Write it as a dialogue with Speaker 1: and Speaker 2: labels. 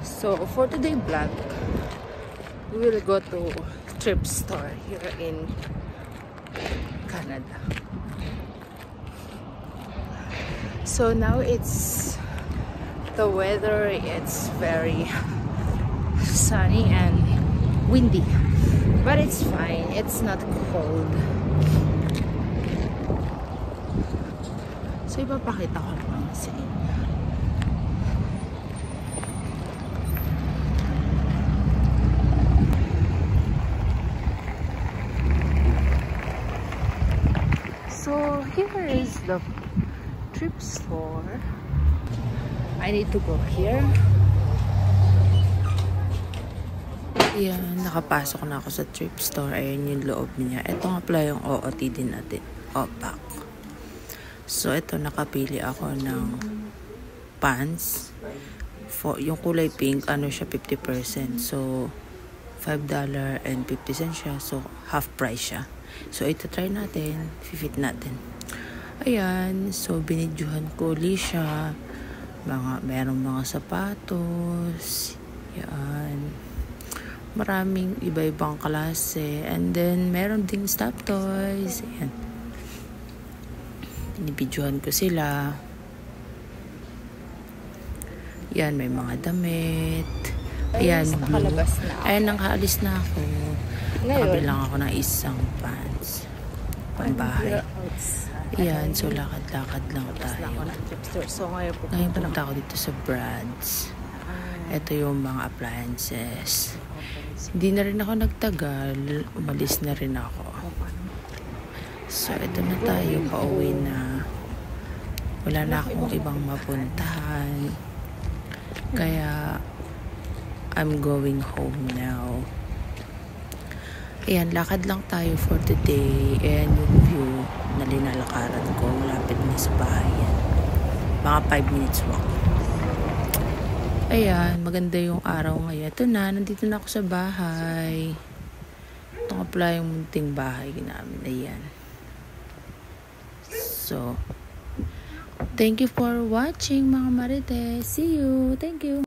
Speaker 1: So for today vlog, we will go to thrift store here in Canada. So now the weather, it's very sunny and windy, but it's fine, it's not cold. So ipapakita ko lang sa inyo. So here is the thrift store. I need to go here. Ayan, nakapasok na ako sa thrift store. Ayan yung loob niya. Ito nga pala yung OOTD natin. OPAC. So ito, nakapili ako ng pants. Yung kulay pink, ano siya, 50%. So $5.50 siya. So half price siya. So ito try natin, fit natin. Ayan, so binidyuhan ko ulit siya. Merong mga sapatos. Yan. Maraming iba-ibang klase. And then meron ding stuffed toys. Ayan. Binibidyuhan ko sila. Yan, may mga damit. Ayan, nakalabas na. Ayan, nakaalis na ako. Nakabilang ako ng isang pants. Pambahay. Ayan, so lakad-lakad lang tayo. Ngayon punta ako dito sa Brad's. Ito yung mga appliances. Hindi na rin ako nagtagal. Umalis na rin ako. So, ito na tayo. Pauwi na. Wala na akong ibang mapuntahan. Kaya, I'm going home now. Ayan, lakad lang tayo for today. Ayan yung view na linalakaran ko. Malapit na sa bahay yan. Mga 5 minutes walk. Ayan, maganda yung araw ngayon. Ito na, nandito na ako sa bahay. Ito nga pala yung munting bahay namin. Ayan. So, thank you for watching mga Marites. See you. Thank you.